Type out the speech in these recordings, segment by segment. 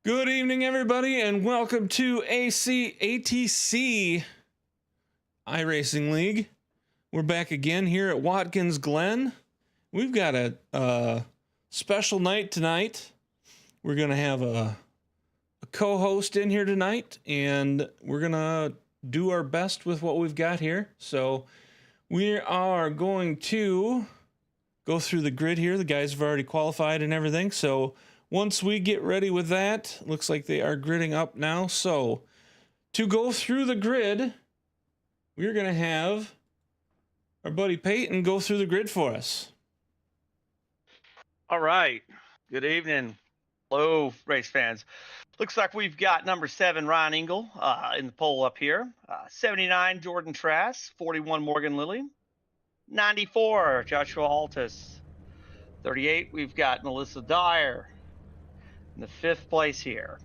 Good evening, everybody, and welcome to ATC iRacing League. We're back again here at Watkins, Glen. We've got a special night tonight. We're going to have a co-host in here tonight, and we're going to do our best with what we've got here. So we are going to go through the grid here. The guys have already qualified and everything, so once we get ready with that, looks like they are gridding up now. So to go through the grid, we're going to have our buddy Peyton go through the grid for us. All right. Good evening. Hello, race fans. Looks like we've got number 7, Ryan Engel, in the poll up here. 79, Jordan Trask. 41, Morgan Lilly. 94, Joshua Altus. 38, we've got Melissa Dyer in the 5th place here.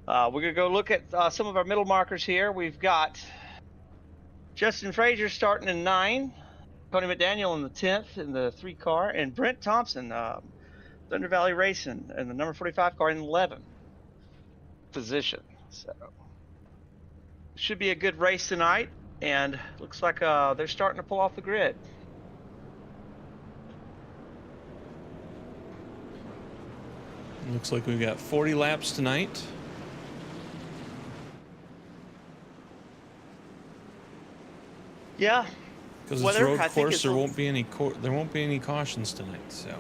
We're going to go look at some of our middle markers here. We've got Justin Frazier starting in 9, Tony McDaniel in the 10th in the 3 car, and Brent Thompson, Thunder Valley Racing in the number 45 car in the 11th position. So it should be a good race tonight, and looks like they're starting to pull off the grid. Looks like we've got 40 laps tonight. Yeah. Because it's road course, there won't be any cautions tonight. So.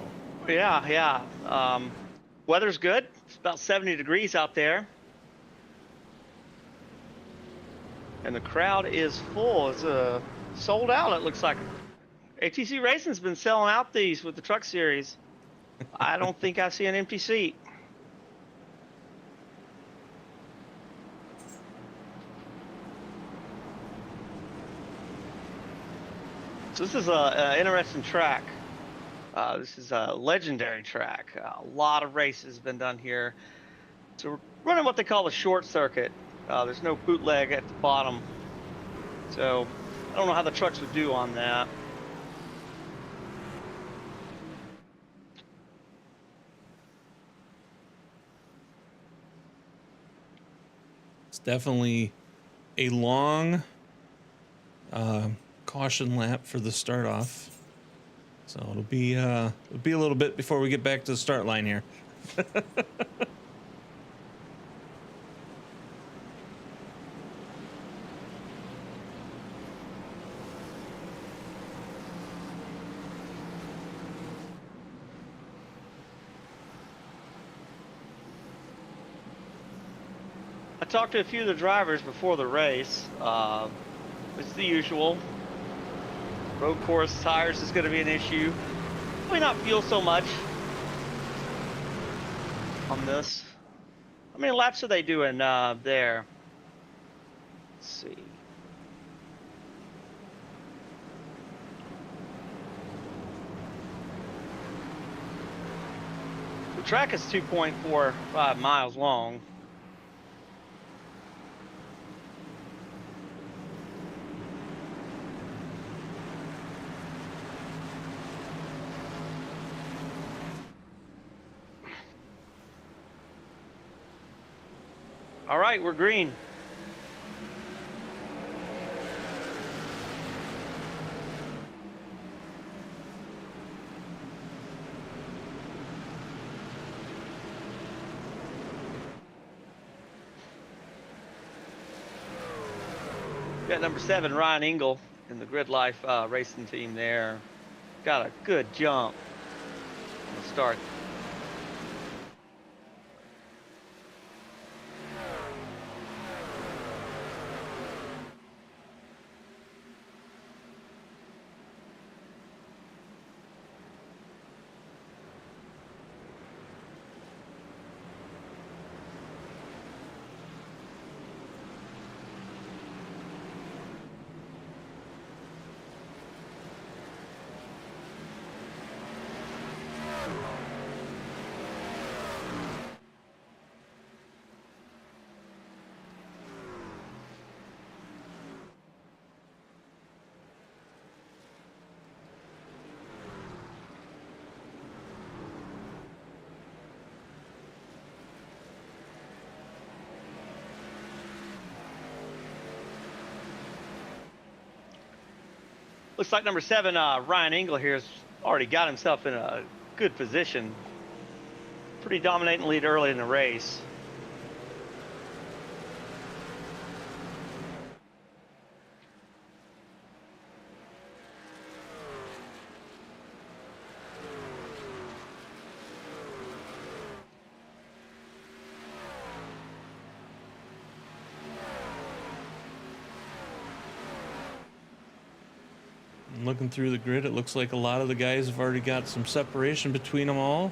Yeah. Weather's good. It's about 70 degrees out there, and the crowd is full. It's sold out. It looks like ATC Racing's been selling out these with the Truck Series. I don't think I see an empty seat. So this is an interesting track. This is a legendary track. A lot of races have been done here. So we're running what they call a short circuit. There's no bootleg at the bottom. So I don't know how the trucks would do on that. It's definitely a long caution lap for the start off. So it'll be a little bit before we get back to the start line here. I talked to a few of the drivers before the race. It's the usual. Road course tires is going to be an issue. Probably not fuel so much on this. How many laps are they doing there? Let's see. The track is 2.45 miles long. All right, we're green. Got number 7, Ryan Engel in the Grid Life racing team there. Got a good jump on the start. Looks like number 7, Ryan Engel here, has already got himself in a good position. Pretty dominating lead early in the race. Looking through the grid, it looks like a lot of the guys have already got some separation between them all.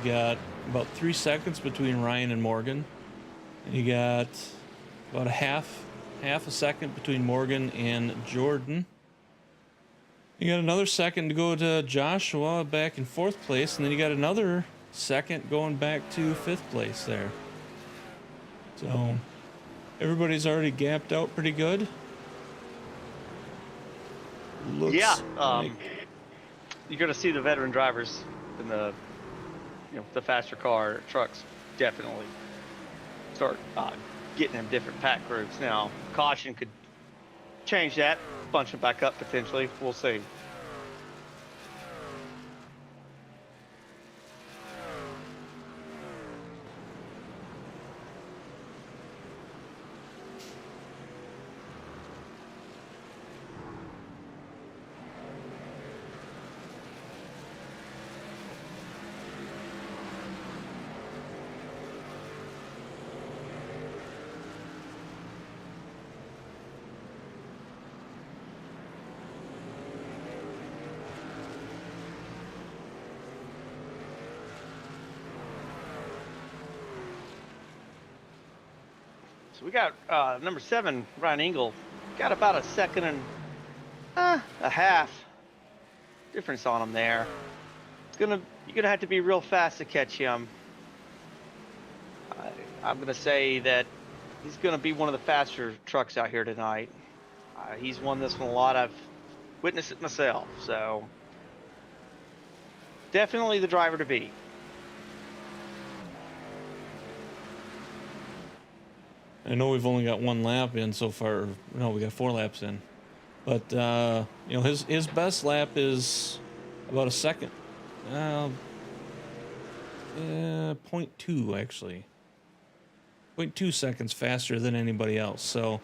You got about 3 seconds between Ryan and Morgan. And you got about a half a second between Morgan and Jordan. You got another second to go to Joshua back in 4th place, and then you got another second going back to 5th place there. So everybody's already gapped out pretty good. Looks like... You're going to see the veteran drivers in the, the faster car trucks definitely start getting them different pack groups. Now, caution could change that, bunch them back up potentially. We'll see. So we got number 7, Ryan Engel, got about a second and a half difference on him there. You're gonna have to be real fast to catch him. I'm gonna say that he's gonna be one of the faster trucks out here tonight. He's won this one a lot. I've witnessed it myself, so definitely the driver to beat. I know we've only got 1 lap in so far. No, we got 4 laps in. But, his best lap is about a second. 0.2, actually. 0.2 seconds faster than anybody else. So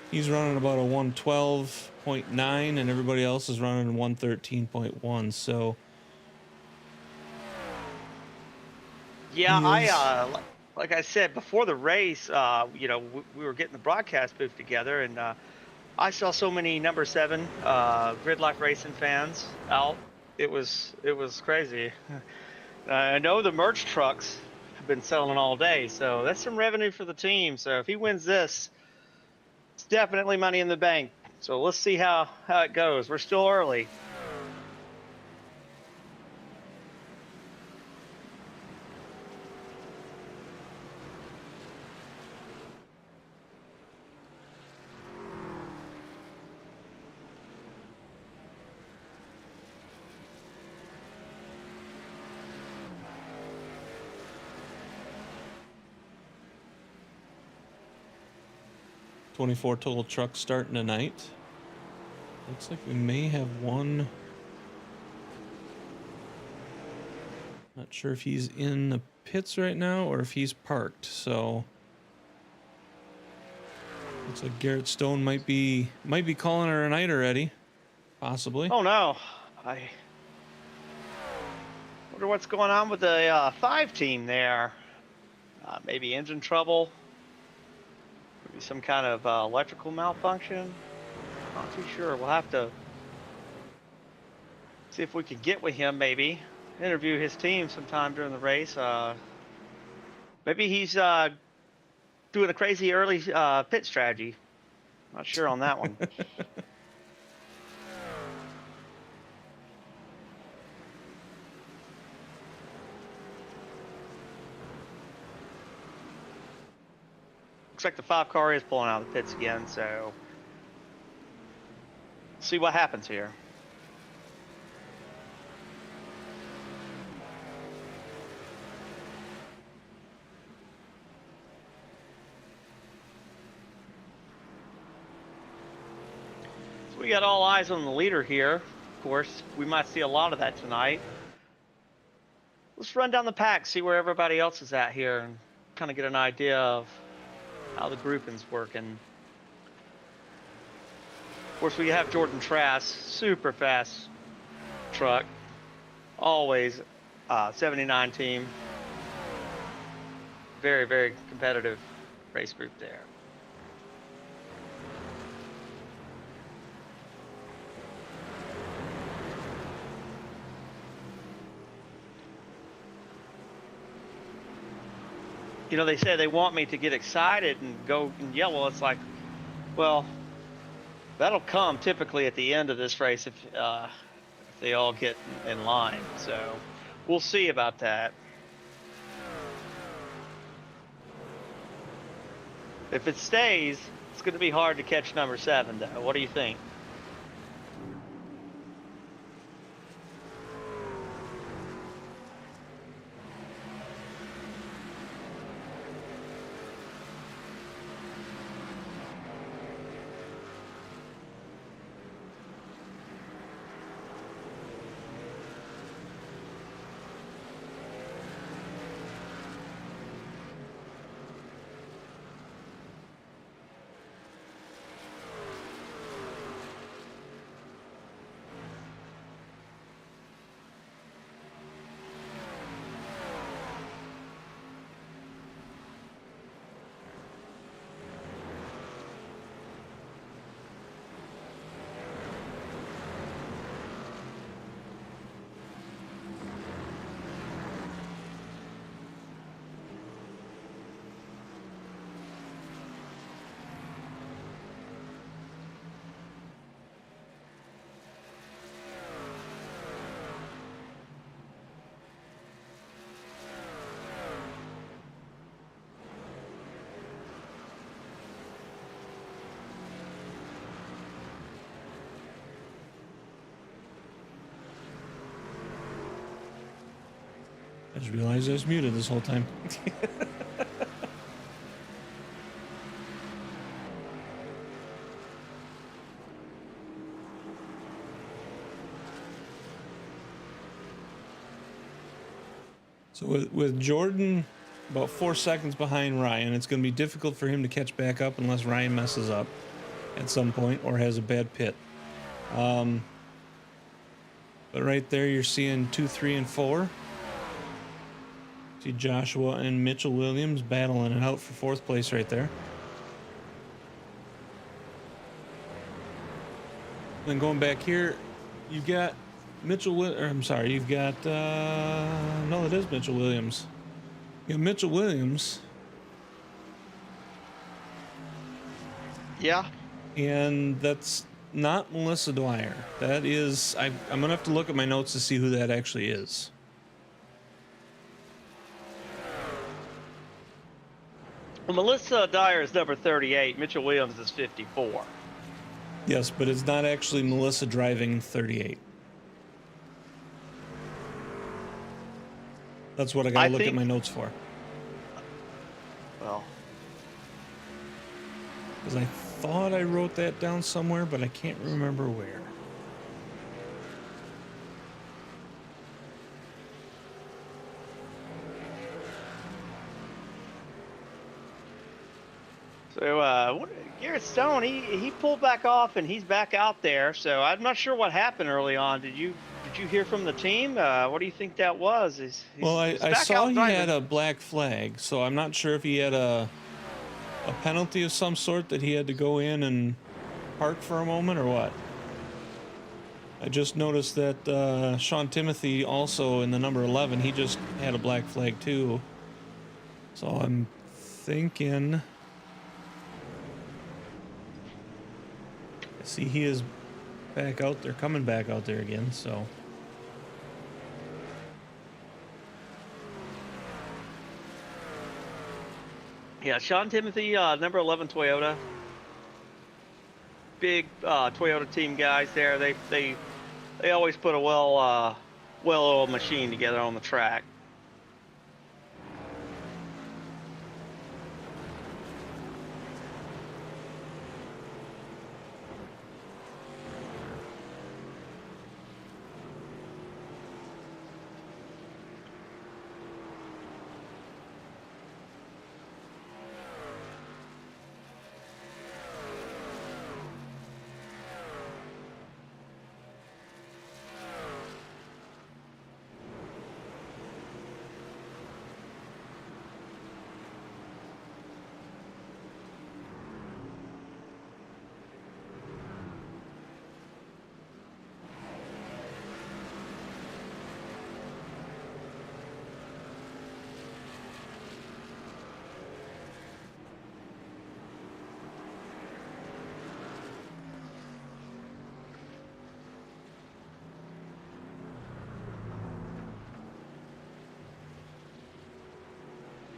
he's running about a 112.9, and everybody else is running a 113.1. So... Yeah, like I said before the race, we were getting the broadcast booth together, and I saw so many number 7 Grid Life Racing fans out. It was crazy. I know the merch trucks have been selling all day, so that's some revenue for the team. So if he wins this, it's definitely money in the bank. So let's see how it goes. We're still early. ...24 total trucks starting tonight. Looks like we may have one. Not sure if he's in the pits right now or if he's parked. So looks like Garrett Stone might be calling her a night already, possibly. Oh no, I wonder what's going on with the 5 team there. Maybe engine trouble. Maybe some kind of electrical malfunction. Not too sure. We'll have to see if we can get with him, maybe interview his team sometime during the race. Maybe he's doing a crazy early pit strategy. Not sure on that one. Looks like the 5 car is pulling out of the pits again, so see what happens here. We got all eyes on the leader here. Of course, we might see a lot of that tonight. Let's run down the pack, see where everybody else is at here, and kind of get an idea of how the grouping's working. Of course, we have Jordan Trask, super fast truck, always 79 team. Very, very competitive race group there. You know, they say they want me to get excited and go and yell. Well, it's like, well, that'll come typically at the end of this race if they all get in line. So we'll see about that. If it stays, it's going to be hard to catch number 7, though. What do you think? I just realized I was muted this whole time. So with Jordan about 4 seconds behind Ryan, it's going to be difficult for him to catch back up unless Ryan messes up at some point or has a bad pit. But right there, you're seeing 2, 3, and 4. See Joshua and Mitchell Williams battling it out for 4th place right there. Then going back here, you've got you've got, no, it is Mitchell Williams. You got Mitchell Williams. Yeah. And that's not Melissa Dwyer. That is, I'm going to have to look at my notes to see who that actually is. Well, Melissa Dyer is number 38. Mitchell Williams is 54. Yes, but it's not actually Melissa driving 38. That's what I got to look at my notes for. Well, because I thought I wrote that down somewhere, but I can't remember where. So Garrett Stone, he pulled back off and he's back out there. So I'm not sure what happened early on. Did you hear from the team? What do you think that was? Well, I saw he had a black flag, so I'm not sure if he had a penalty of some sort that he had to go in and park for a moment or what. I just noticed that Sean Timoty also in the number 11, he just had a black flag too. So I'm thinking... See, he is back out there, coming back out there again, so... Yeah, Sean Timoty, number 11 Toyota. Big Toyota team guys there. They always put a well-oiled machine together on the track.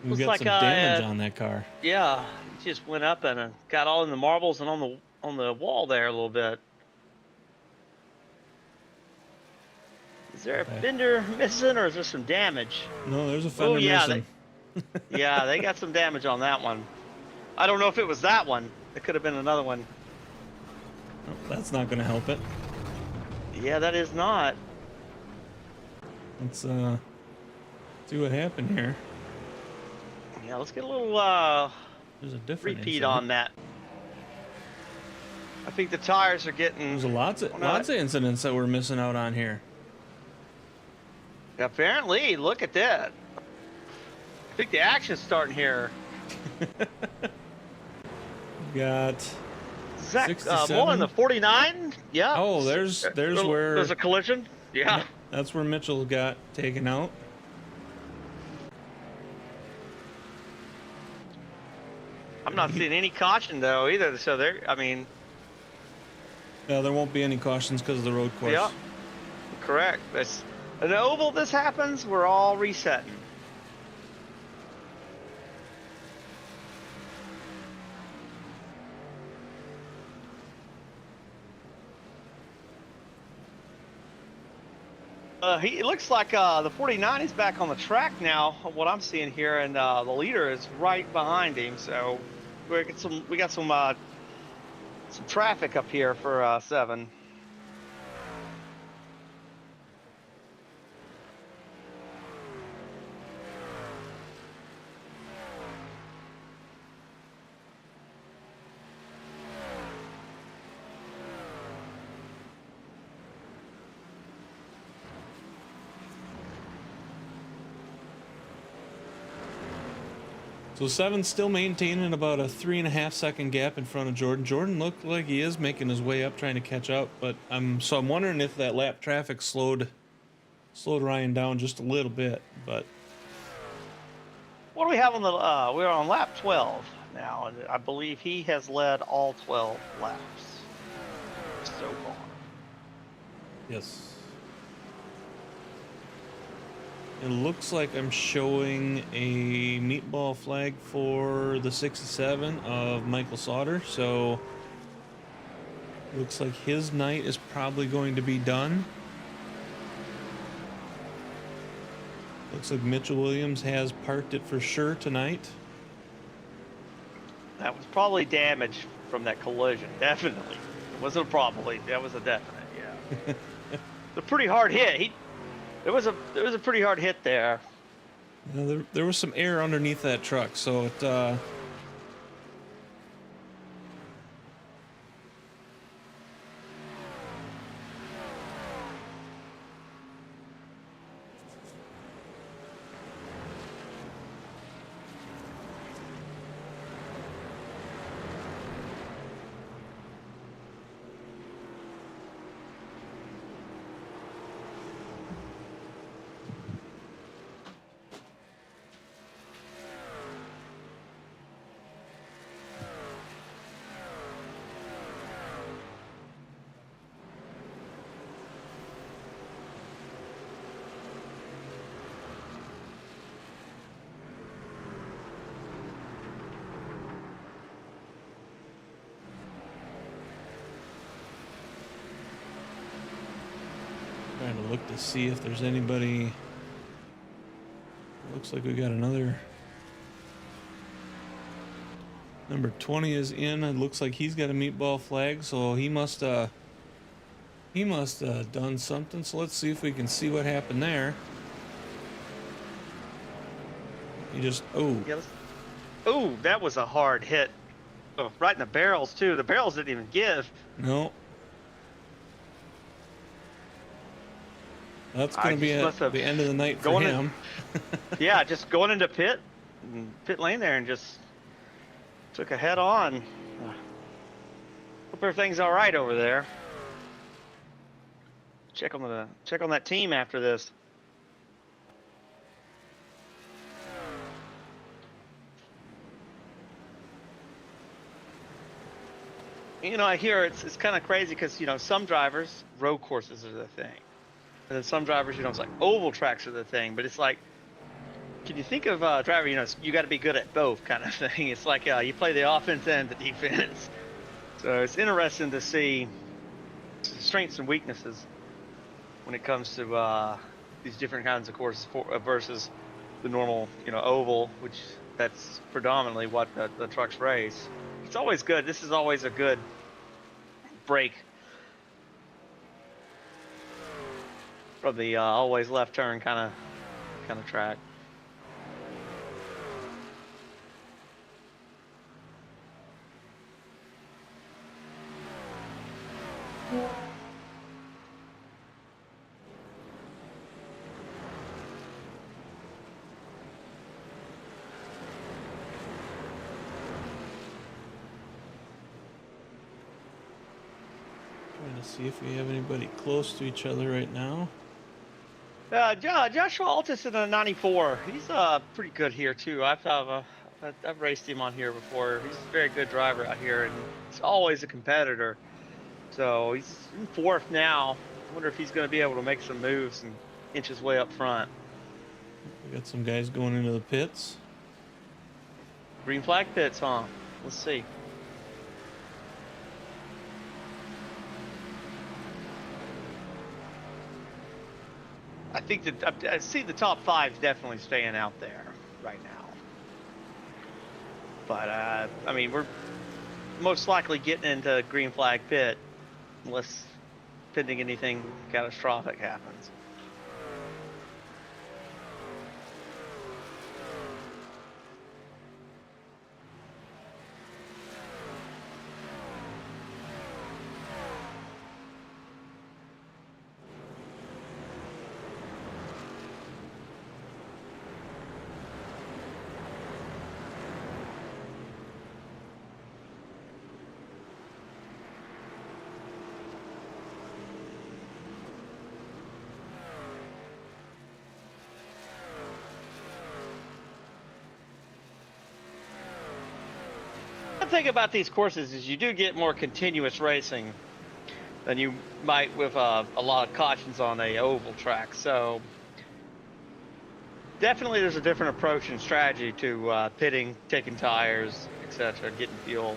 We Looks got like some damage on that car. yeah, it just went up and got all in the marbles and on the wall there a little bit. Is there a Okay. fender missing or is there some damage? No, there's a Oh fender yeah, missing. yeah, they got some damage on that one. I don't know if it was that one. It could have been another one. Oh, that's not going to help it. Yeah, that is not. Let's see what happened here. Yeah, let's get a little There's a different repeat incident. on that. I think the tires are getting. There's lots of incidents that we're missing out on here. Apparently, look at that. I think the action's starting here. Got Zach, 67. more in the 49. Yeah. Oh, there's where there's a collision. Yeah. That's where Mitchell got taken out. I'm not seeing any caution though either. So there, I mean. Yeah, there won't be any cautions because of the road course. Yeah. Correct. That's an oval. This happens. We're all resetting. It looks like the 49 is back on the track now. What I'm seeing here, and the leader is right behind him. So we got some traffic up here for 7. So 7's still maintaining about a 3.5 second gap in front of Jordan. Jordan looked like he is making his way up, trying to catch up, but I'm wondering if that lap traffic slowed Ryan down just a little bit. But What do we have on the? We're on lap 12 now, and I believe he has led all 12 laps so far. yes, it looks like I'm showing a meatball flag for the 67 of Michael Sauter. So looks like his night is probably going to be done. Looks like Mitchell Williams has parked it for sure tonight. That was probably damage from that collision. Definitely, it wasn't a probably. That was a definite. Yeah, it's a pretty hard hit. There was a pretty hard hit there. Yeah, there was some air underneath that truck, so it trying to look to see if there's anybody. Looks like we got another. Number 20 is in. It looks like he's got a meatball flag, so he must done something. So let's see if we can see what happened there. He just Yeah, oh, that was a hard hit. Oh, right in the barrels too. The barrels didn't even give. no. That's gonna be the end of the night for him. Yeah, just going into pit lane there and just took a head on. Hope everything's all right over there. Check on that team after this. You know, I hear it's kind of crazy because, you know, some drivers, road courses are the thing. And then some drivers, you know, it's like oval tracks are the thing. But it's like, Can you think of driver? You know, you got to be good at both kind of thing. It's like you play the offense and the defense. So it's interesting to see strengths and weaknesses when it comes to these different kinds of courses versus the normal, you know, oval, which that's predominantly what the trucks race. It's always good. This is always a good break from the always left turn kind of track. Trying to see if we have anybody close to each other right now. Joshua Altus in a 94. He's pretty good here too. I've raced him on here before. He's a very good driver out here, and he's always a competitor. So he's in fourth now. I wonder if he's going to be able to make some moves and inch his way up front. We got some guys going into the pits. Green flag pits, huh? Let's see. I think that I see the top five definitely staying out there right now. But I mean, we're most likely getting into green flag pit unless pending anything catastrophic happens. The thing about these courses is you do get more continuous racing than you might with a lot of cautions on a oval track. So definitely there's a different approach and strategy to pitting, taking tires, etc., getting fuel.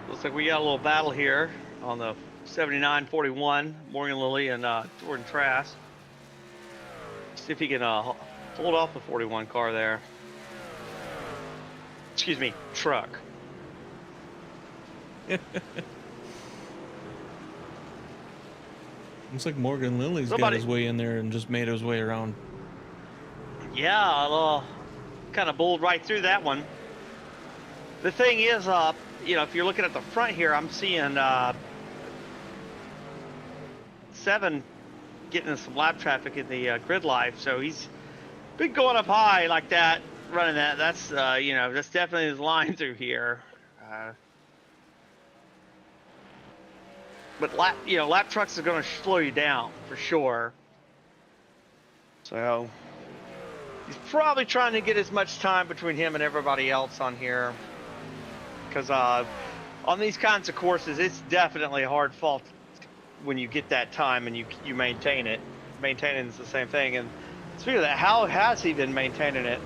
Looks like we got a little battle here on the 79-41, Morgan Lilly and Jordan Trask. See if he can hold off the 41 car there. Excuse me, truck. Looks like Morgan Lilly's got his way in there and just made his way around. Yeah, a little kind of bowled right through that one. The thing is, you know, if you're looking at the front here, I'm seeing 7 getting some lap traffic in the grid life. So he's been going up high like that, running that. That's, you know, that's definitely his line through here. But lap trucks are going to slow you down for sure. So he's probably trying to get as much time between him and everybody else on here. Because on these kinds of courses, it's definitely a hard fault when you get that time and you maintain it. Maintaining is the same thing. And speaking of that, how has he been maintaining it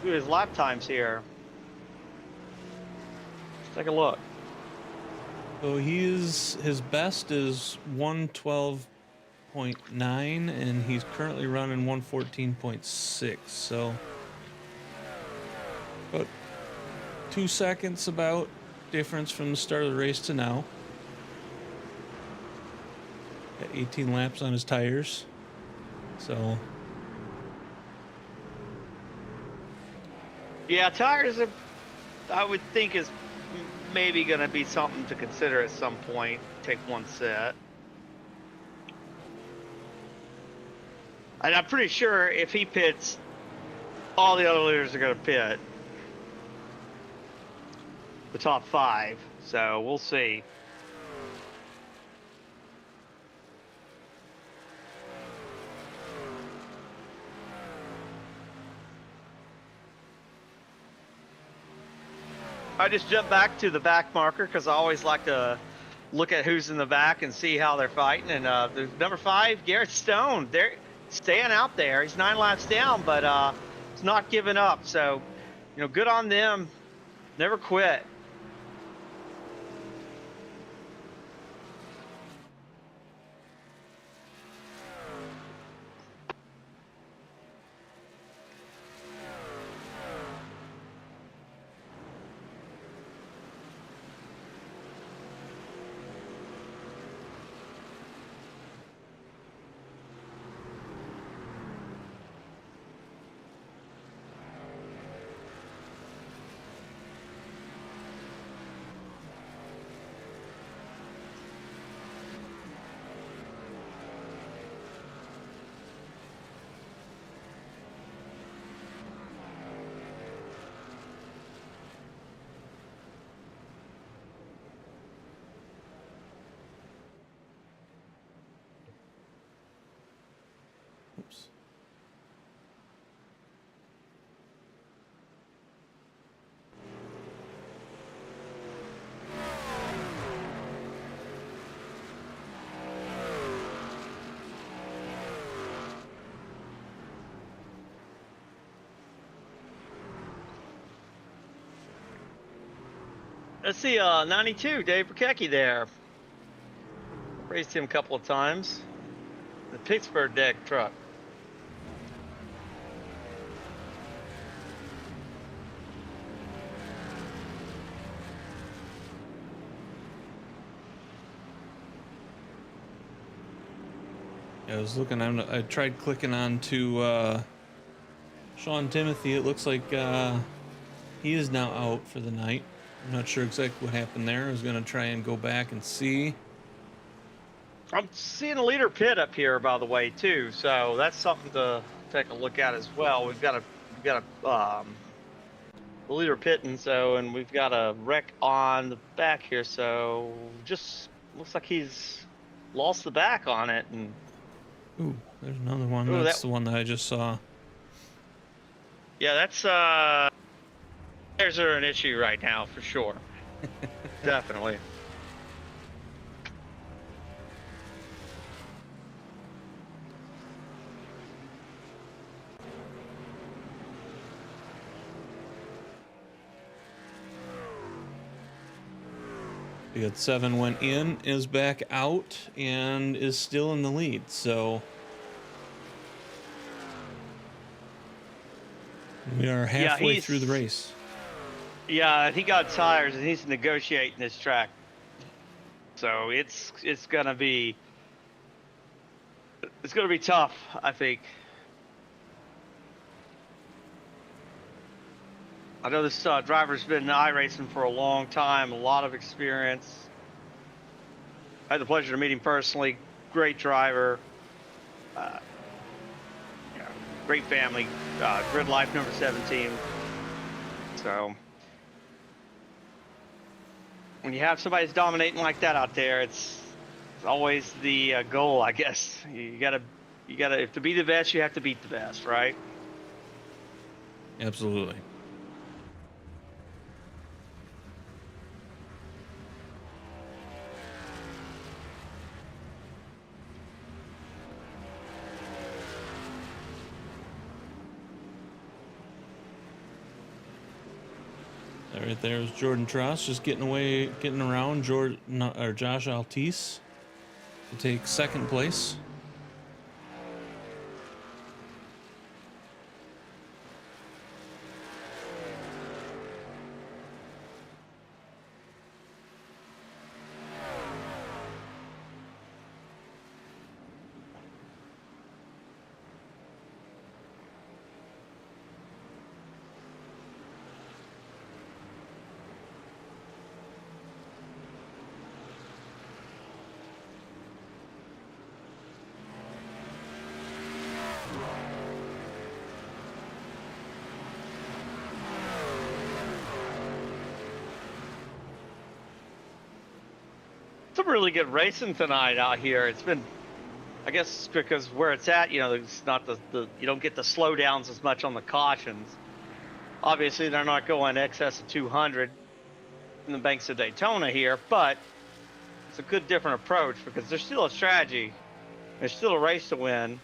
through his lap times here? Let's take a look. So his best is 112.9, and he's currently running 114.6. So about 2 seconds about difference from the start of the race to now. Got 18 laps on his tires. So Yeah, tires are, I would think, is maybe going to be something to consider at some point. Take one set. And I'm pretty sure if he pits, all the other leaders are going to pit. The top 5. So we'll see. I just jumped back to the back marker because I always like to look at who's in the back and see how they're fighting. And there's number 5, Garrett Stone. They're staying out there. He's 9 laps down, but he's not giving up. So, good on them. Never quit. Oops. Let's see, 92, Dave Burkecki there. Raced him a couple of times. The Pittsburgh deck truck. I was looking. I tried clicking on to Sean Timoty. It looks like he is now out for the night. I'm not sure exactly what happened there. I was gonna try and go back and see. I'm seeing a leader pit up here, by the way, too. So that's something to take a look at as well. We've got a the leader pitting, and we've got a wreck on the back here. So just looks like he's lost the back on it. And Ooh, there's another one. Ooh, That's the one that I just saw. yeah, that's there's an issue right now for sure. Definitely. We got 7 went in, is back out, and is still in the lead. So we are halfway through the race. Yeah, he got tires and he's negotiating this track. So it's gonna be tough, I think. I know this driver's been in iRacing for a long time, a lot of experience. I had the pleasure to meet him personally. Great driver, great family. Grid Life number 17. So when you have somebody that's dominating like that out there, it's always the goal, I guess. You gotta, if to be the best, you have to beat the best, right? Absolutely. Right there is Jordan Tross just getting around Josh Altice to take second place. some really good racing tonight out here. It's been, I guess, because where it's at, you know, it's not the you don't get the slowdowns as much on the cautions. Obviously, they're not going excess of 200 in the banks of Daytona here, but it's a good different approach because there's still a strategy. There's still a race to win.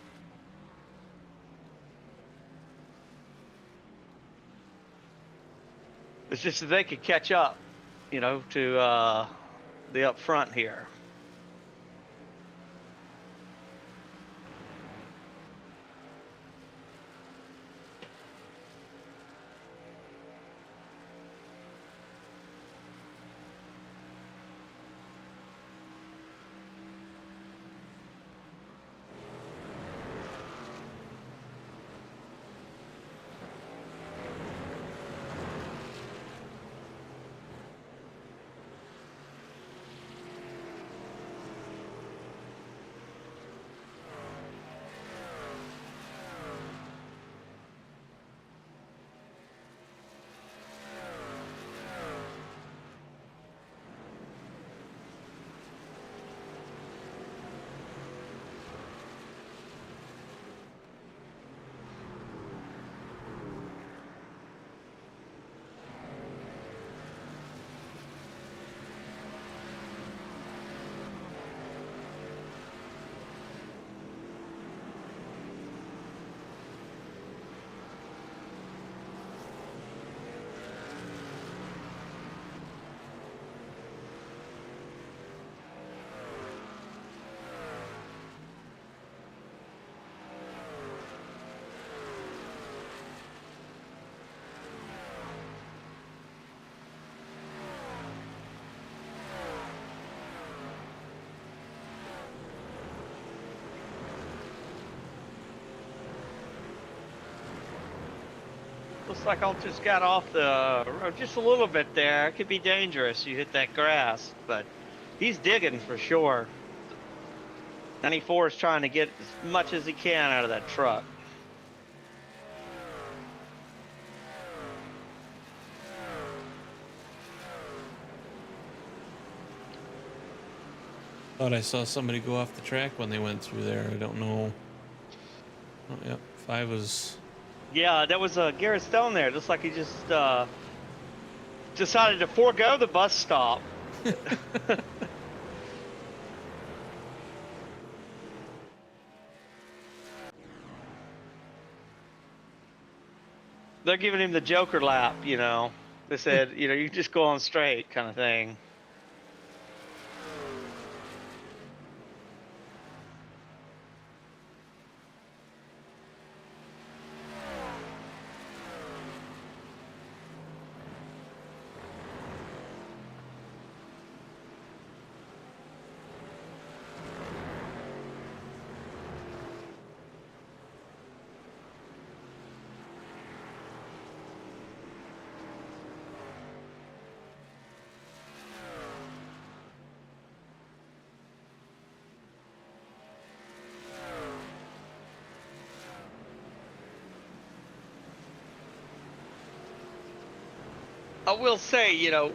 It's just that they could catch up, you know, to the up front here. Looks like I just got off the road just a little bit there. It could be dangerous. You hit that grass, but he's digging for sure. 94 is trying to get as much as he can out of that truck. Thought I saw somebody go off the track when they went through there. I don't know. Oh, yep. 5 was. Yeah, that was Garrett Stone there. Looks like he just decided to forego the bus stop. They're giving him the Joker lap, you know. They said, you know, you just go on straight kind of thing. I will say, you know,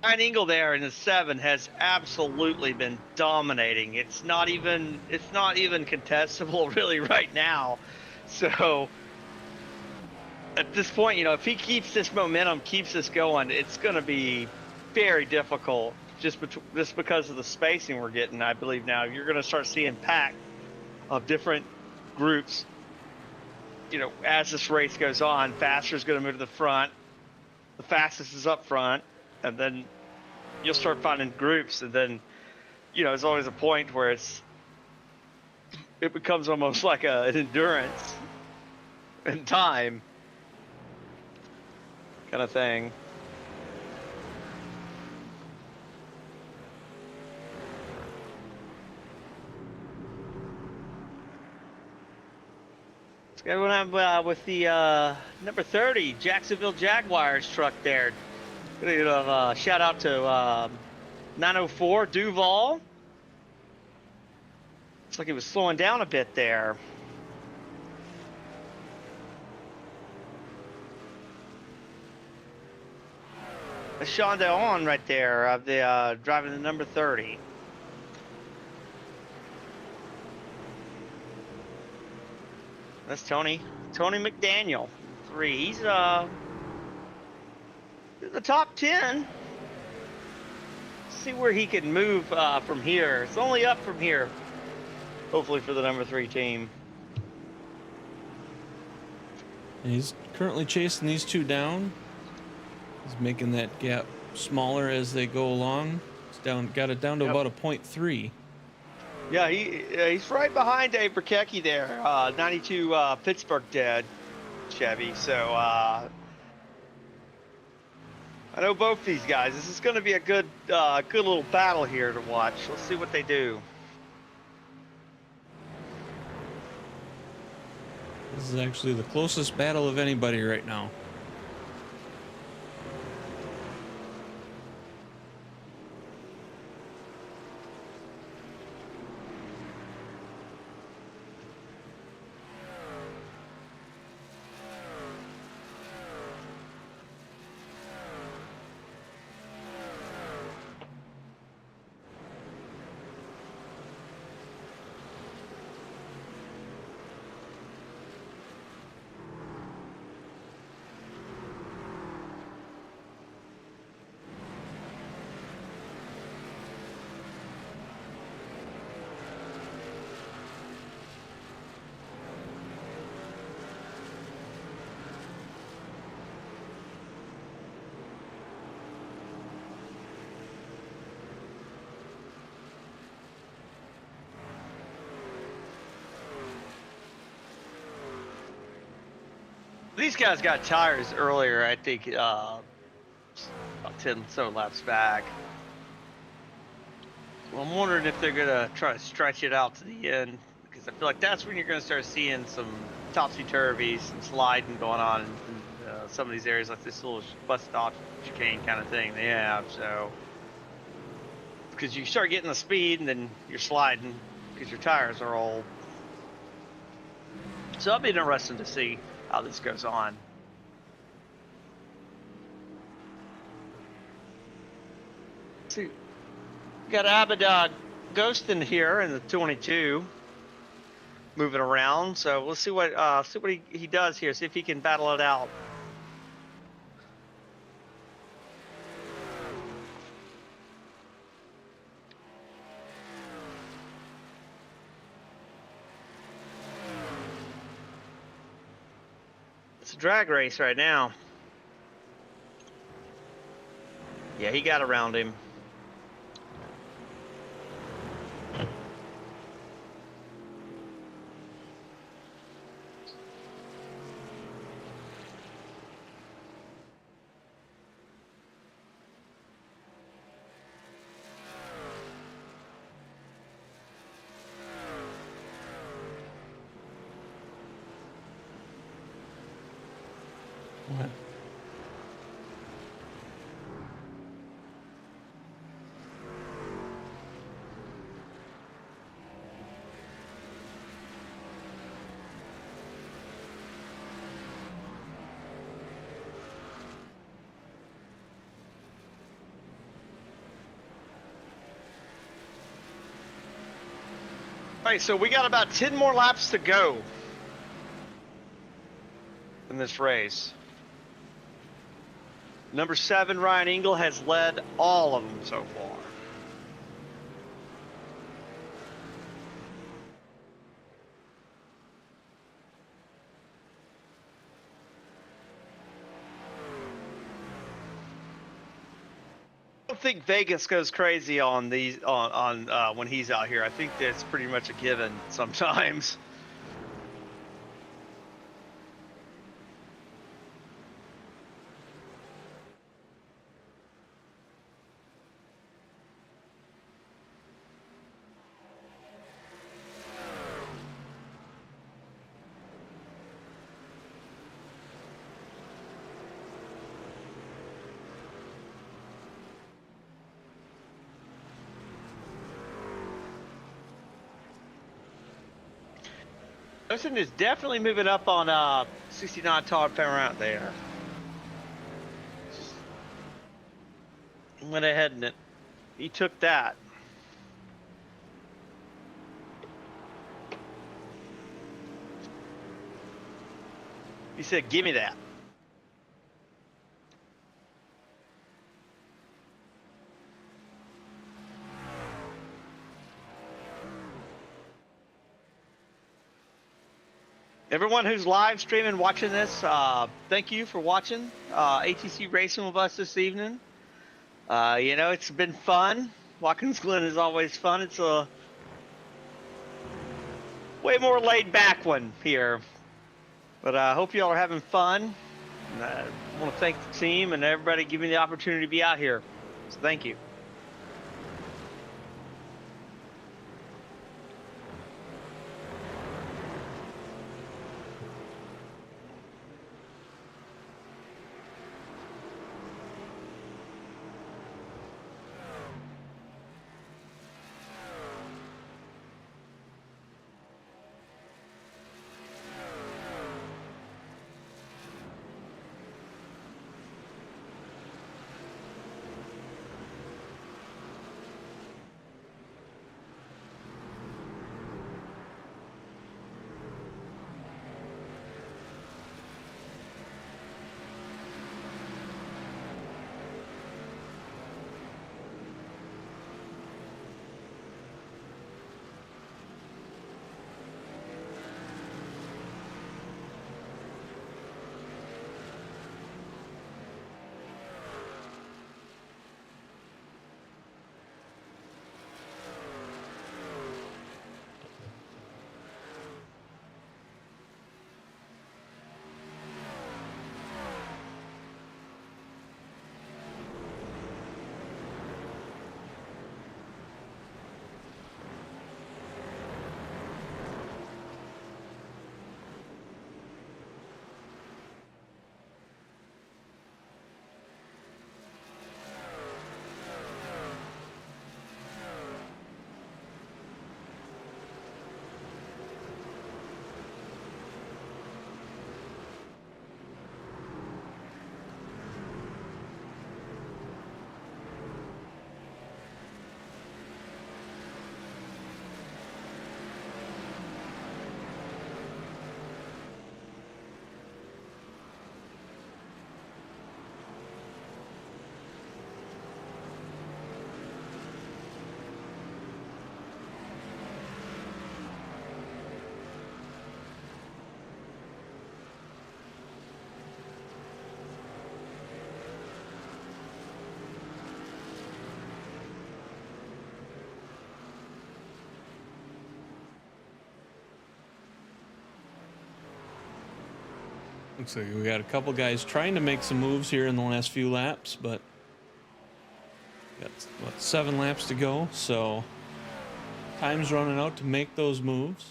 Ryan Engel there in the 7 has absolutely been dominating. It's not even contestable really right now. So at this point, you know, if he keeps this momentum, keeps this going, it's going to be very difficult just because of the spacing we're getting. I believe now you're going to start seeing pack of different groups. You know, as this race goes on, faster is going to move to the front. The fastest is up front, and then you'll start finding groups, and then, you know, there's always a point where it becomes almost like an endurance in time kind of thing. What's going on with the number 30 Jacksonville Jaguars truck there? Shout out to 904 Duval. Looks like he was slowing down a bit there. That's Sean DeOn right there of the driving the number 30. That's Tony McDaniel, 3. He's in the top 10. See where he can move from here. It's only up from here. Hopefully for the number 3 team. And he's currently chasing these two down. He's making that gap smaller as they go along. Got it down to about a 0.3. Yeah, he's right behind Dave Burkecki there. 92 Pittsburgh dead Chevy. So I know both these guys. This is going to be a good little battle here to watch. Let's see what they do. This is actually the closest battle of anybody right now. These guys got tires earlier, I think, about 10 so laps back. Well, I'm wondering if they're gonna try to stretch it out to the end, because I feel like that's when you're gonna start seeing some topsy-turvy, some sliding going on in some of these areas, like this little busted off chicane kind of thing they have. So, because you start getting the speed and then you're sliding because your tires are old. So it'll be interesting to see how this goes on. See, got Abadog ghosting here in the 22, moving around. So let's see what he does here. See if he can battle it out. It's a drag race right now. Yeah, he got around him. What? All right, so we got about 10 more laps to go in this race. Number 7, Ryan Engel, has led all of them so far. I don't think Vegas goes crazy on these when he's out here. I think that's pretty much a given sometimes. Wilson is definitely moving up on 69 Todd Paramount there. He went ahead and he took that. He said, "Give me that." Everyone who's live streaming, watching this, thank you for watching ATC Racing with us this evening. You know, it's been fun. Watkins Glen is always fun. It's a way more laid back one here. But I hope y'all are having fun. And I want to thank the team and everybody giving me the opportunity to be out here. So thank you. Looks like we got a couple guys trying to make some moves here in the last few laps, but got about 7 laps to go, so time's running out to make those moves.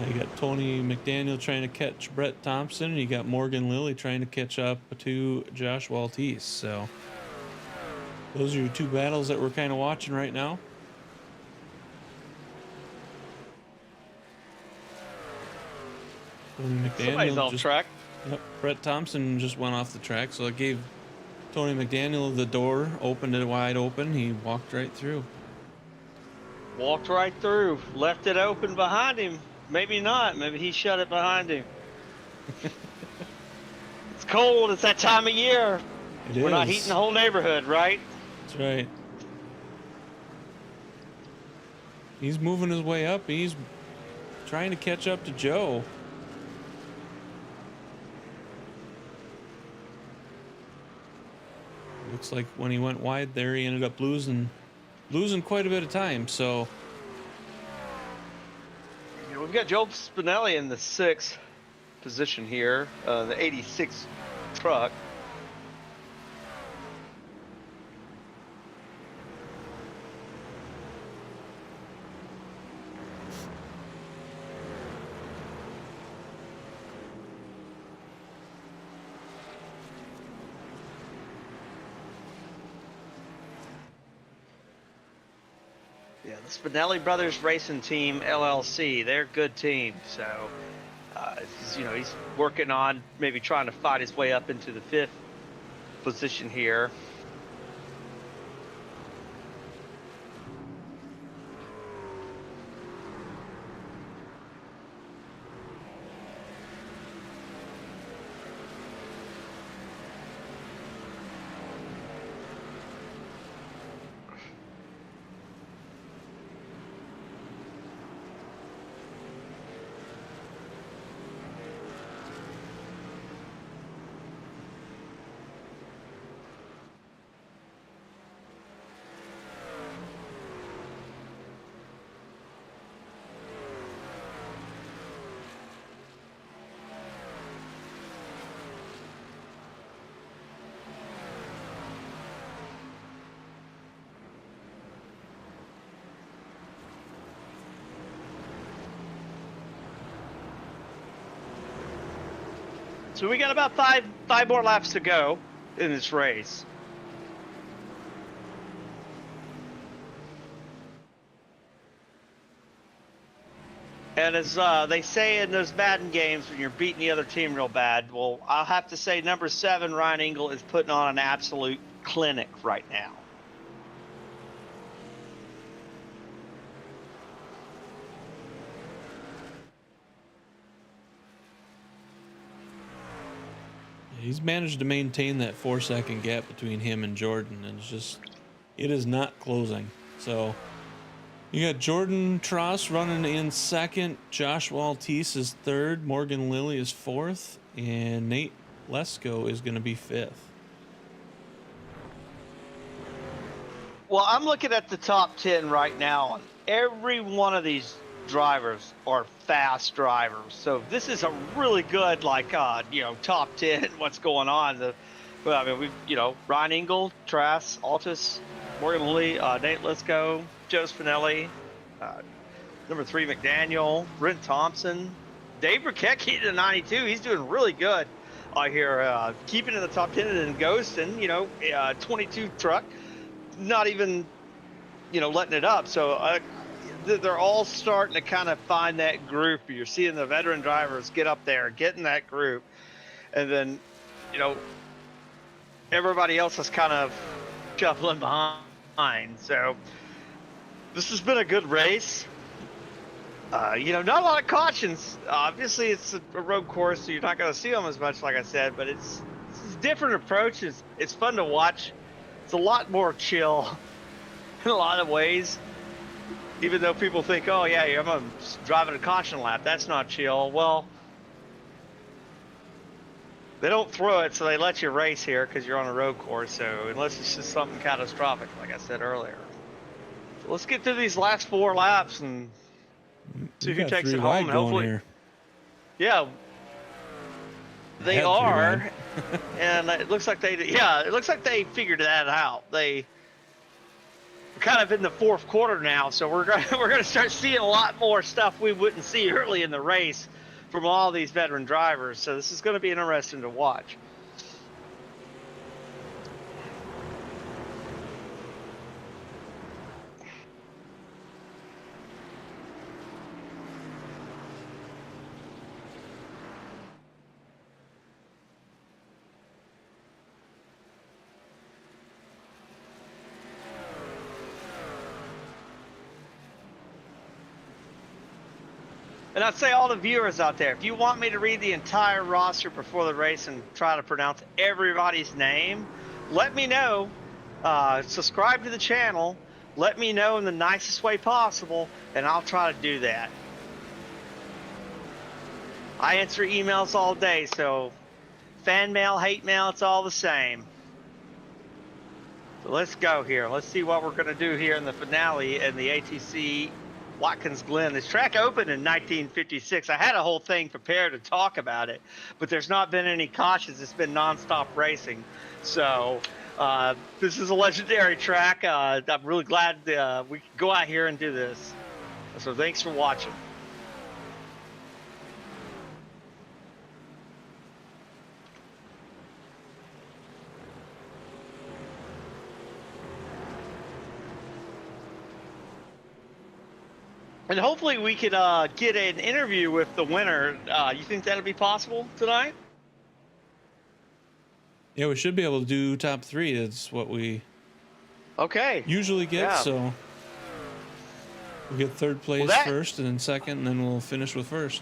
You got Tony McDaniel trying to catch Brett Thompson, and you got Morgan Lilly trying to catch up to Josh Waltese. So those are your 2 battles that we're kind of watching right now. Tony Somebody's McDaniel off track. Yep, Brett Thompson just went off the track, so it gave Tony McDaniel the door, opened it wide open. He walked right through. Walked right through, left it open behind him. Maybe not. Maybe he shut it behind him. It's cold. It's that time of year. We're not heating the whole neighborhood, right? That's right. He's moving his way up. He's trying to catch up to Joe. Looks like when he went wide there, he ended up losing quite a bit of time. So we've got Joe Spinelli in the 6th position here, the 86 truck. Yeah, the Spinelli Brothers Racing Team LLC, they're a good team. So, he's working on maybe trying to fight his way up into the 5th position here. So we got about five more laps to go in this race. And as they say in those Madden games when you're beating the other team real bad, well, I'll have to say number 7, Ryan Engel, is putting on an absolute clinic right now. He's managed to maintain that 4-second gap between him and Jordan, and it is not closing. So you got Jordan Tross running in second, Josh Waltese is third, Morgan Lilly is fourth, and Nate Lesko is going to be fifth. Well, I'm looking at the top 10 right now, and every one of these drivers are fast drivers. So this is a really good, top 10. What's going on? Ryan Engel, Trass, Altus, Morgan Lilly, Nate Lesko, Joe Spinelli, number 3 McDaniel, Brent Thompson, Dave Burkecki to 92. He's doing really good here, keeping in the top 10, and Ghostin, 22 truck, not even, letting it up. So they're all starting to kind of find that group. You're seeing the veteran drivers get up there, get in that group, and then, everybody else is kind of shuffling behind. So this has been a good race. Not a lot of cautions. Obviously, it's a road course, so you're not going to see them as much, like I said. But it's a different approach. It's fun to watch. It's a lot more chill in a lot of ways. Even though people think, oh yeah, I'm driving a caution lap, that's not chill. Well, they don't throw it, so they let you race here because you're on a road course. So unless it's just something catastrophic, like I said earlier. So let's get through these last 4 laps and see who takes it home. And hopefully, here. Yeah, they are, and it looks like they figured that out. We're kind of in the 4th quarter now, so we're gonna start seeing a lot more stuff we wouldn't see early in the race from all these veteran drivers. So this is going to be interesting to watch. And I'd say all the viewers out there, if you want me to read the entire roster before the race and try to pronounce everybody's name, let me know. Subscribe to the channel. Let me know in the nicest way possible, and I'll try to do that. I answer emails all day, so fan mail, hate mail, it's all the same. So let's go here. Let's see what we're going to do here in the finale in the ATC Watkins Glen. This track opened in 1956. I had a whole thing prepared to talk about it, but there's not been any cautions. It's been nonstop racing. So this is a legendary track. I'm really glad we could go out here and do this. So thanks for watching. And hopefully we could get an interview with the winner. You think that'll be possible tonight? Yeah, we should be able to do top 3. That's what we usually get. Yeah. So we'll get 3rd place first, and then 2nd, and then we'll finish with 1st.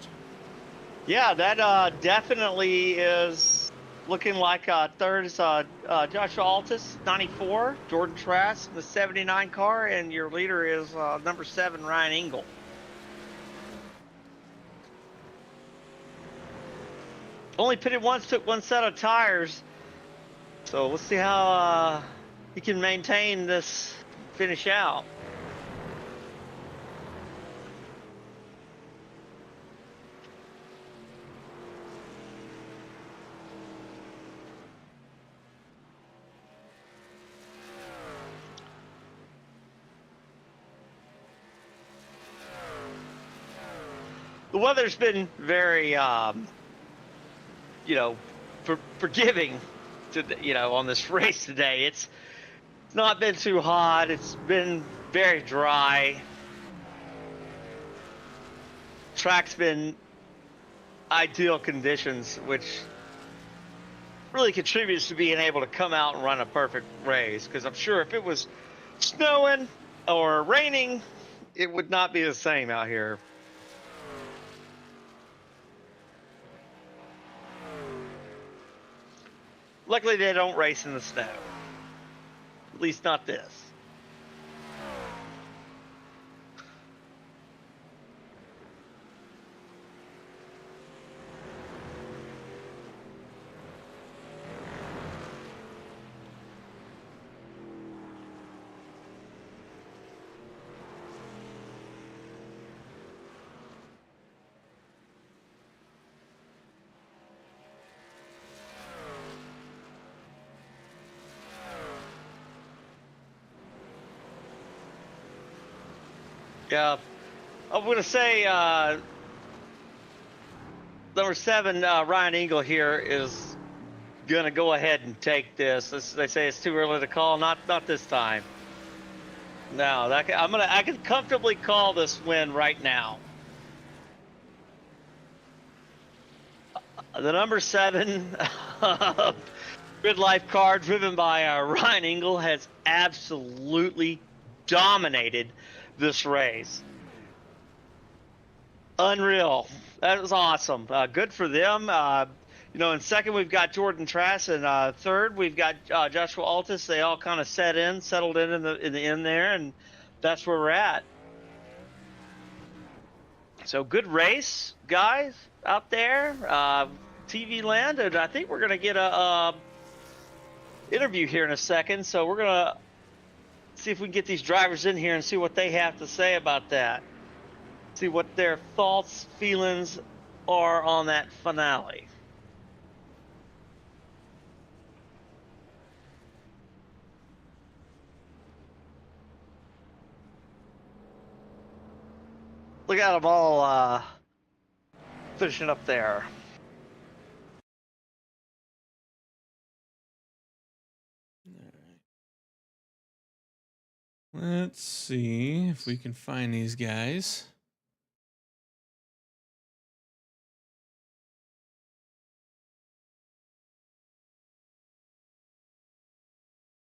Yeah, that definitely is looking like 3rd is Joshua Altus, 94, Jordan Trass, the 79 car, and your leader is number 7, Ryan Engel. Only pitted once, took 1 set of tires. So let's see how he can maintain this finish out. The weather's been very forgiving on this race today. It's not been too hot. It's been very dry. Track's been ideal conditions, which really contributes to being able to come out and run a perfect race. Because I'm sure if it was snowing or raining, it would not be the same out here. Luckily, they don't race in the snow. At least not this. Yeah, I'm going to say number 7, Ryan Engel here is going to go ahead and take this. They say it's too early to call. Not this time. No, I can comfortably call this win right now. The number 7 Good Life car driven by Ryan Engel has absolutely dominated this race. Unreal. That was awesome. Good for them. In second we've got Jordan Trass, and third we've got Joshua Altus. They all kind of settled in the end there, and that's where we're at. So good race, guys, out there, TV land, and I think we're gonna get a interview here in a second. So we're gonna see if we can get these drivers in here and see what they have to say about that. See what their thoughts, feelings are on that finale. Look at them all finishing up there. Let's see if we can find these guys.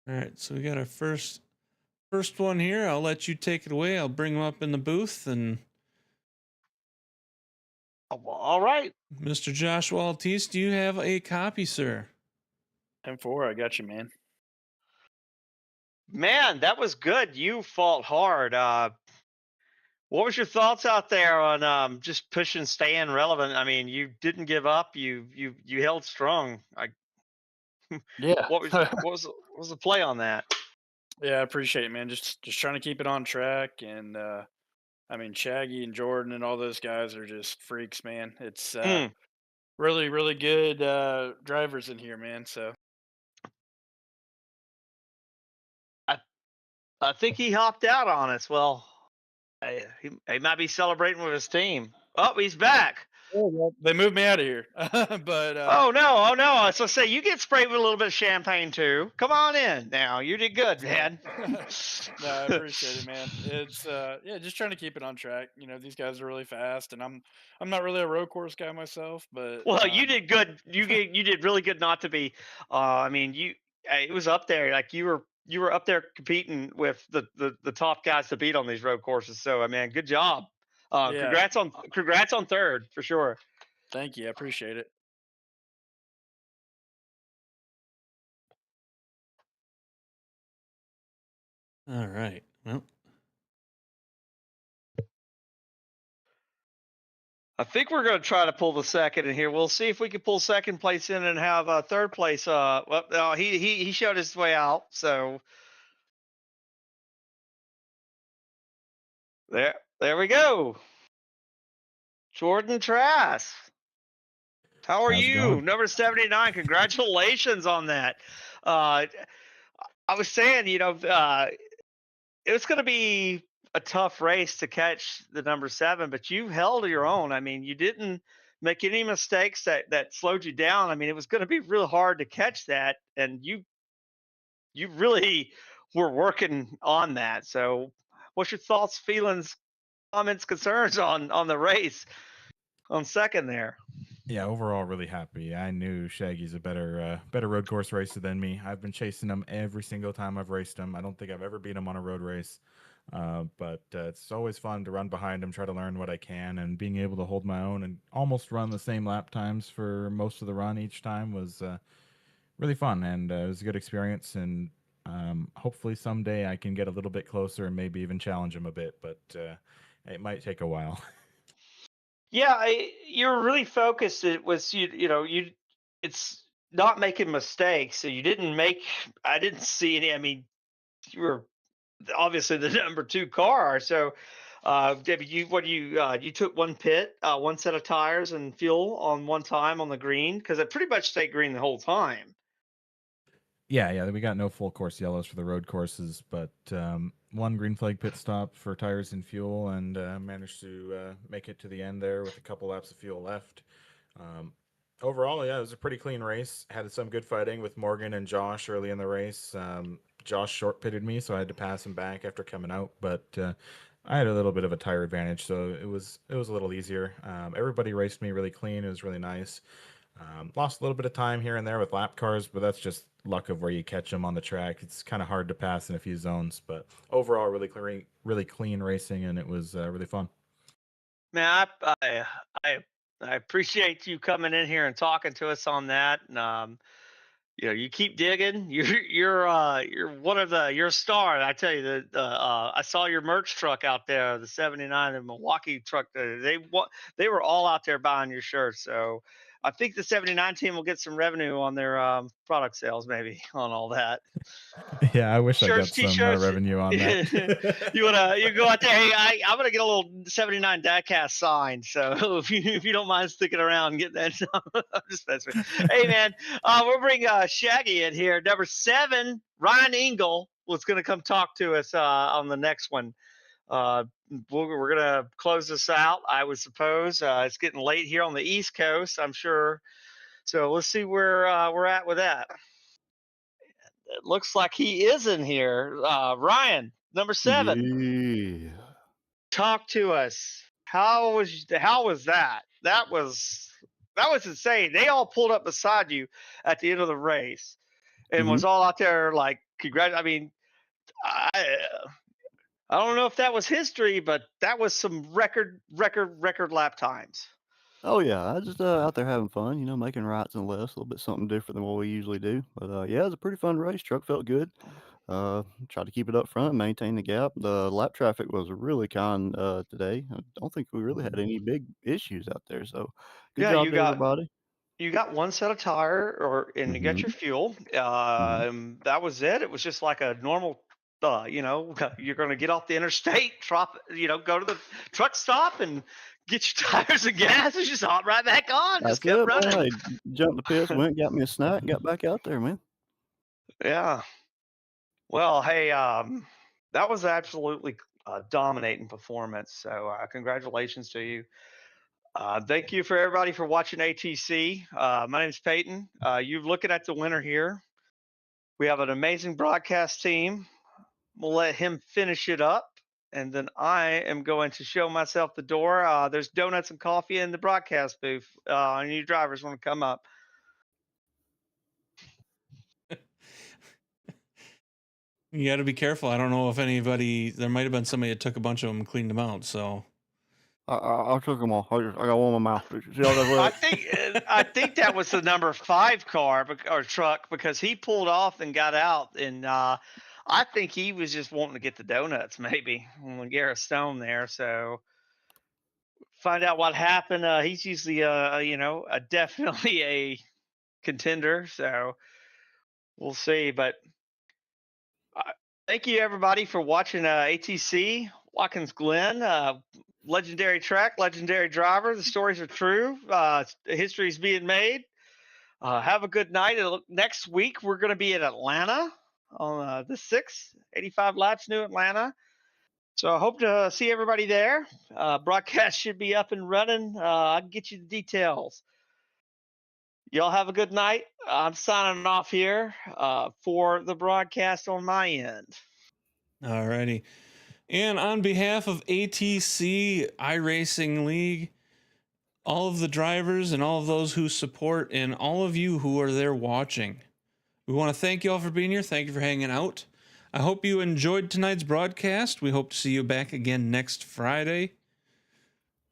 All right, so we got our first one here. I'll let you take it away. I'll bring them up in the booth. And all right, Mr. Joshua Altis, do you have a copy, sir? M4, I got you, man. Man, that was good. You fought hard. What was your thoughts out there on just pushing, staying relevant? I mean, you didn't give up. You held strong. Yeah. What was the play on that? Yeah, I appreciate it, man. Just trying to keep it on track, and I mean, Shaggy and Jordan and all those guys are just freaks, man. It's really, really good drivers in here, man. So I think he hopped out on us. Well, he might be celebrating with his team. Oh, he's back. they moved me out of here, but Oh no! So say you get sprayed with a little bit of champagne too. Come on in now. You did good, man. No, I appreciate it, man. It's just trying to keep it on track. These guys are really fast, and I'm not really a road course guy myself, but Well, you did good. You did really good not to be. I mean, it was up there. Like you were up there competing with the top guys to beat on these road courses. So I mean, good job. Yeah. Congrats on third for sure. Thank you, I appreciate it. All right. Well, I think we're going to try to pull the second in here. We'll see if we can pull second place in and have third place. Well, no, he showed his way out. So there we go. Jordan Trass. How are how's it you? going? Number 79. Congratulations on that. I was saying, it was going to be a tough race to catch the number 7, but you held your own. I mean, you didn't make any mistakes that slowed you down. I mean, it was going to be real hard to catch that, and you really were working on that. So, what's your thoughts, feelings, comments, concerns on the race on second there? Yeah, overall, really happy. I knew Shaggy's a better road course racer than me. I've been chasing him every single time I've raced him. I don't think I've ever beat him on a road race, but it's always fun to run behind him, try to learn what I can, and being able to hold my own and almost run the same lap times for most of the run each time was really fun, and it was a good experience. And hopefully someday I can get a little bit closer and maybe even challenge him a bit, but it might take a while. Yeah, you were really focused. It was you. It's not making mistakes. So you didn't make. I didn't see any. I mean, you were obviously the number two car. So, Debbie, you took one pit, one set of tires and fuel on one time on the green because it pretty much stayed green the whole time. Yeah, we got no full course yellows for the road courses, but one green flag pit stop for tires and fuel, and managed to make it to the end there with a couple laps of fuel left. Overall, yeah, it was a pretty clean race. Had some good fighting with Morgan and Josh early in the race. Josh short pitted me, so I had to pass him back after coming out, but I had a little bit of a tire advantage, so it was a little easier. Everybody raced me really clean. It was really nice. Lost a little bit of time here and there with lap cars, but that's just luck of where you catch them on the track. It's kind of hard to pass in a few zones, but overall, really clean racing, and it was really fun. Man, I appreciate you coming in here and talking to us on that. And you keep digging. You're one of you're a star. I tell you that I saw your merch truck out there, the '79 the Milwaukee truck. They were all out there buying your shirts. So I think the '79 team will get some revenue on their product sales, maybe on all that. Yeah, I wish I Shirts, got some t-shirts. revenue on that. You go out there. Hey, I'm gonna get a little '79 Dadcast signed. So if you don't mind sticking around and getting that, I'm just messing with you. Hey man, we'll bring Shaggy in here. Number 7, Ryan Engel was gonna come talk to us on the next one. We're gonna close this out. I would suppose it's getting late here on the East Coast. I'm sure. So let's see where we're at with that. It looks like he is in here. Ryan, number 7. Yeah. Talk to us. How was that? That was insane. They all pulled up beside you at the end of the race and was all out there like I mean, I don't know if that was history, but that was some record lap times. Oh yeah, I just out there having fun, making rights and lefts, a little bit something different than what we usually do. But yeah, it was a pretty fun race. Truck felt good. Tried to keep it up front, maintain the gap. The lap traffic was really kind today. I don't think we really had any big issues out there. So good Yeah, job to everybody. you got one set of tire and you got Mhm. your fuel. That was it. It was just like a normal you're going to get off the interstate, go to the truck stop and get your tires and gas and just hop right back on. That's Just kept it, man. running. Hey, jumped the pits, went, got me a snack, got back out there, man. Yeah. Well, hey, that was absolutely dominating performance. So congratulations to you. Thank you for everybody for watching ATC. My name is Peyton. You're looking at the winner here. We have an amazing broadcast team. We'll let him finish it up. And then I am going to show myself the door. There's donuts and coffee in the broadcast booth. Any drivers want to come up? You got to be careful. I don't know if there might have been somebody that took a bunch of them and cleaned them out. So I took them all. I got one in my mouth. See all that I think that was the number 5 car or truck because he pulled off and got out, and I think he was just wanting to get the donuts maybe when Garrett Stone there. So find out what happened. He's usually definitely a contender. So we'll see. But thank you everybody for watching ATC Watkins Glen. Legendary track, legendary driver. The stories are true. History is being made. Have a good night. Next week, we're going to be in Atlanta on the 6th, 85 laps, New Atlanta. So I hope to see everybody there. Broadcast should be up and running. I'll get you the details. Y'all have a good night. I'm signing off here for the broadcast on my end. All righty. And on behalf of ATC iRacing League, all of the drivers and all of those who support and all of you who are there watching, we want to thank you all for being here. Thank you for hanging out. I hope you enjoyed tonight's broadcast. We hope to see you back again next Friday.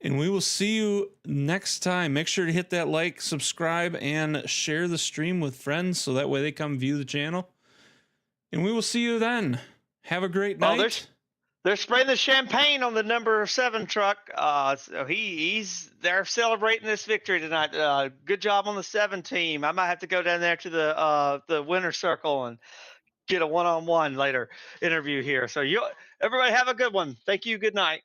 And we will see you next time. Make sure to hit that like, subscribe, and share the stream with friends so that way they come view the channel. And we will see you then. Have a great night. They're spraying the champagne on the number 7 truck. So they're celebrating this victory tonight. Good job on the 7 team. I might have to go down there to the winner's circle and get a one-on-one later interview here. So everybody have a good one. Thank you. Good night.